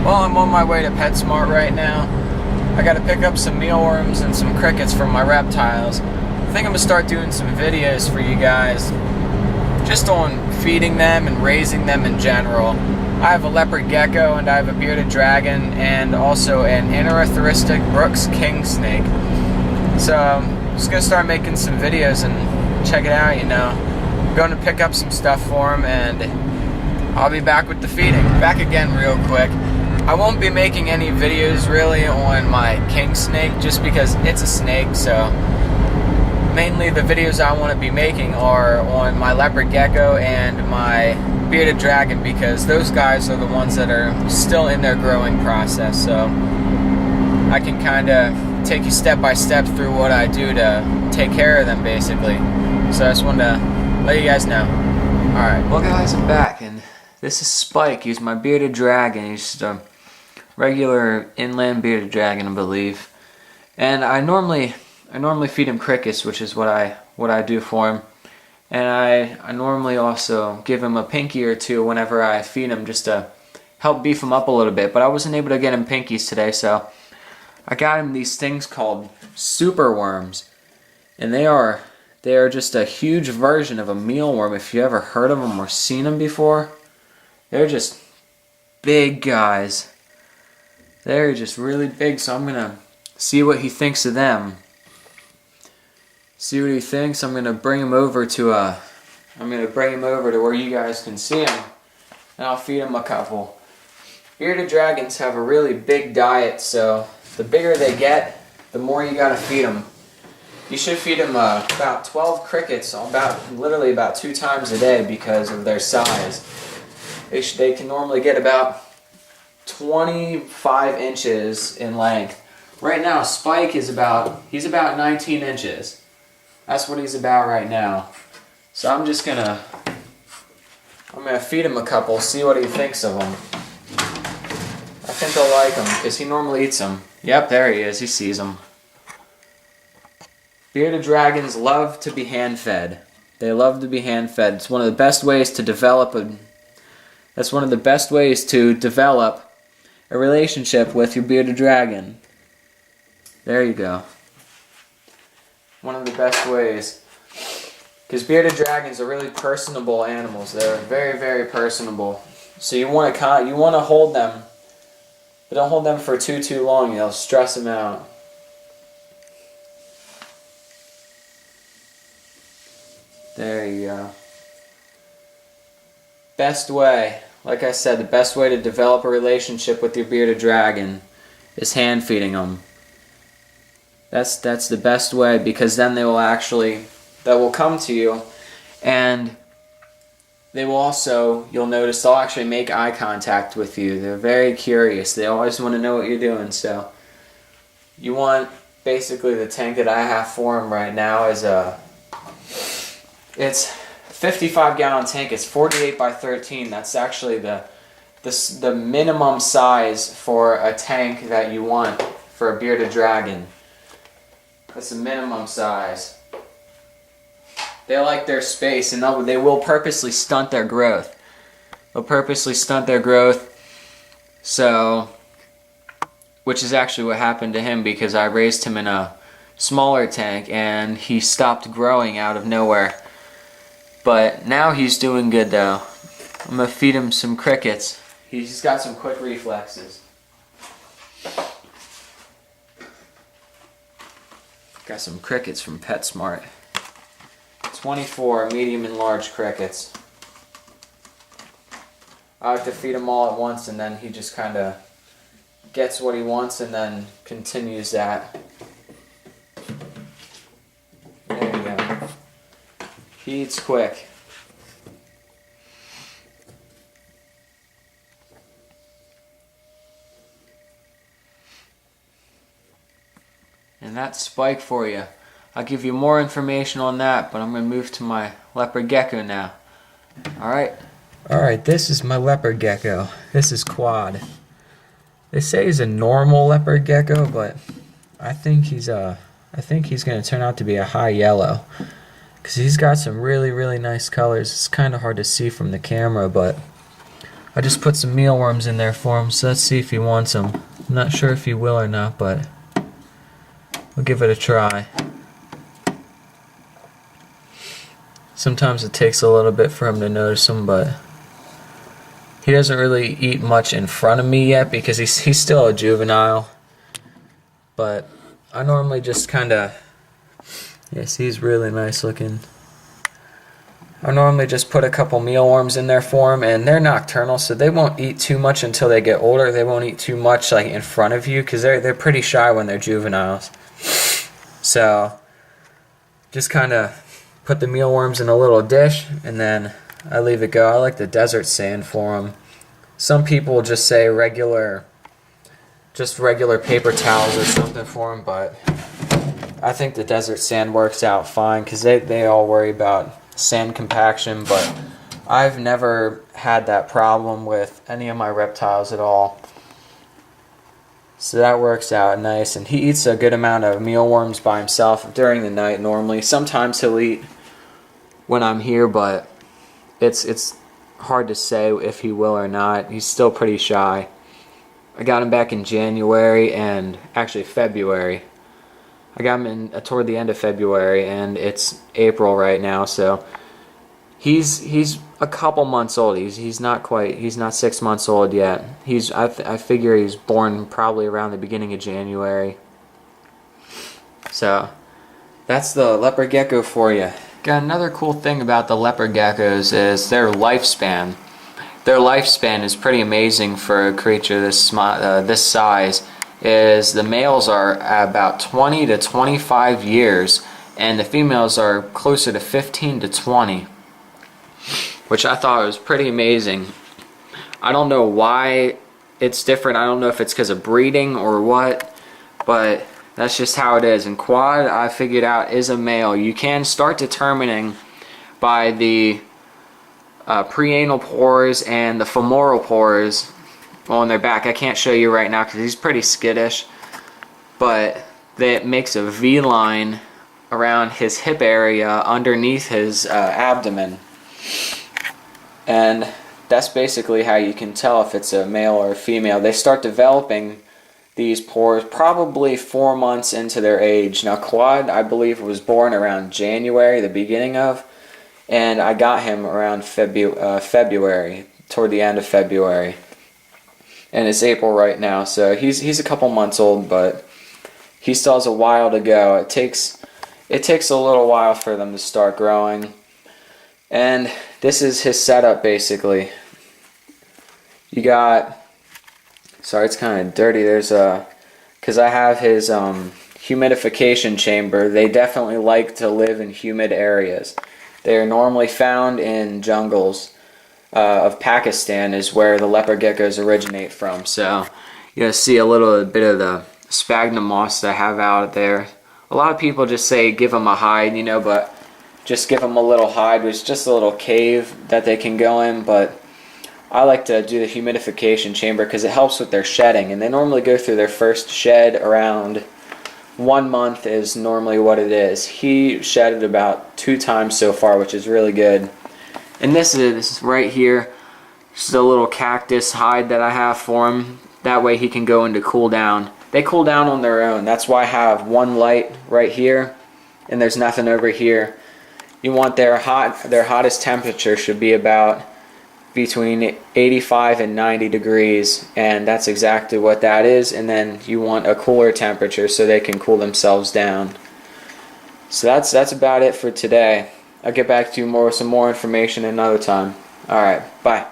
Well, I'm on my way to PetSmart right now. I gotta pick up some mealworms and some crickets from my reptiles. I think I'm gonna start doing some videos for you guys just on feeding them and raising them in general. I have a leopard gecko and I have a bearded dragon and also an interthuristic Brooks king snake. So I'm just gonna start making some videos and check it out, you know. I'm going to pick up some stuff for them and I'll be back with the feeding. Back again real quick. I won't be making any videos really on my king snake just because it's a snake, so mainly the videos I want to be making are on my leopard gecko and my bearded dragon because those guys are the ones that are still in their growing process, so I can kind of take you step by step through what I do to take care of them basically. So I just wanted to let you guys know. Alright, well guys, I'm back and this is Spike. He's my bearded dragon. He's just a regular inland bearded dragon, I believe. And I normally feed him crickets, which is what I do for him. And I normally also give him a pinky or two whenever I feed him just to help beef him up a little bit. But I wasn't able to get him pinkies today, so I got him these things called super worms. And they are just a huge version of a mealworm if you ever heard of them or seen them before. They're just big guys. They're just really big, so I'm gonna see what he thinks of them. See what he thinks. I'm gonna bring him over to where you guys can see him, and I'll feed him a couple. Bearded dragons have a really big diet, so the bigger they get, the more you gotta feed them. You should feed them about 12 crickets, literally about 2 times a day because of their size. They can normally get about 25 inches in length. Right now, Spike is about 19 inches. That's what he's about right now. So I'm gonna feed him a couple, see what he thinks of them. I think he'll like them because he normally eats them. Yep, there he is. He sees them. Bearded dragons love to be hand-fed. They love to be hand-fed. It's one of the best ways to develop a relationship with your bearded dragon. There you go. One of the best ways. Because bearded dragons are really personable animals. They're very, very personable. So you want to hold them, but don't hold them for too long. You'll stress them out. There you go. Best way, like I said, the best way to develop a relationship with your bearded dragon is hand feeding them. That's the best way because then they will come to you and they will also, you'll notice they'll actually make eye contact with you. They're very curious. They always want to know what you're doing. So you want, basically the tank that I have for them right now is it's 55-gallon tank. It's 48 by 13. That's actually the minimum size for a tank that you want for a bearded dragon. That's the minimum size. They like their space, and they will purposely stunt their growth. They'll purposely stunt their growth. So, which is actually what happened to him because I raised him in a smaller tank and he stopped growing out of nowhere. But now he's doing good though. I'm gonna feed him some crickets. He's got some quick reflexes. Got some crickets from PetSmart. 24 medium and large crickets. I like to feed him all at once and then he just kind of gets what he wants and then continues that. There you go. He eats quick. And that's Spike for you. I'll give you more information on that, but I'm going to move to my leopard gecko now. Alright, this is my leopard gecko. This is Quad. They say he's a normal leopard gecko, but I think he's going to turn out to be a high yellow. Because he's got some really, really nice colors. It's kind of hard to see from the camera, but I just put some mealworms in there for him, so let's see if he wants them. I'm not sure if he will or not, but we'll give it a try. Sometimes it takes a little bit for him to notice them, but he doesn't really eat much in front of me yet because he's still a juvenile. But I normally just kind of, yes, he's really nice looking. I normally just put a couple mealworms in there for him, and they're nocturnal, so they won't eat too much until they get older. They won't eat too much like in front of you because they're pretty shy when they're juveniles. So just kind of put the mealworms in a little dish, and then I leave it go. I like the desert sand for them. Some people just say regular paper towels or something for them, but I think the desert sand works out fine because they all worry about sand compaction, but I've never had that problem with any of my reptiles at all. So that works out nice, and he eats a good amount of mealworms by himself during the night normally. Sometimes he'll eat when I'm here, but it's hard to say if he will or not. He's still pretty shy. I got him back in January and actually February. I got him in toward the end of February, and it's April right now, so he's a couple months old. He's not 6 months old yet. I figure he's born probably around the beginning of January. So that's the leopard gecko for you. Got another cool thing about the leopard geckos is their lifespan. Their lifespan is pretty amazing for a creature this size. Is the males are about 20 to 25 years, and the females are closer to 15 to 20, which I thought was pretty amazing. I don't know why it's different. I don't know if it's because of breeding or what, but that's just how it is. And quad, I figured out, is a male. You can start determining by the preanal pores and the femoral pores on their back. I can't show you right now because he's pretty skittish, but that makes a V line around his hip area underneath his abdomen, and that's basically how you can tell if it's a male or a female. They start developing these pores probably 4 months into their age. Now Quad, I believe, was born around January, the beginning of, and I got him around February, toward the end of February. And it's April right now, so he's a couple months old, but he still has a while to go. It takes a little while for them to start growing. And this is his setup basically. You got, sorry, it's kind of dirty. There's because I have his humidification chamber. They definitely like to live in humid areas. They are normally found in jungles of Pakistan, is where the leopard geckos originate from. So you'll see a little bit of the sphagnum moss that I have out there. A lot of people just say give them a hide, you know, but just give them a little hide, which is just a little cave that they can go in. But I like to do the humidification chamber because it helps with their shedding, and they normally go through their first shed around 1 month is normally what it is. He shedded about 2 times so far, which is really good. And this is right here, just a little cactus hide that I have for him. That way he can go into cool down. They cool down on their own. That's why I have one light right here, and there's nothing over here. You want their hottest temperature should be about between 85 and 90 degrees, and that's exactly what that is. And then you want a cooler temperature so they can cool themselves down. So that's about it for today. I'll get back to you with some more information another time. Alright, bye.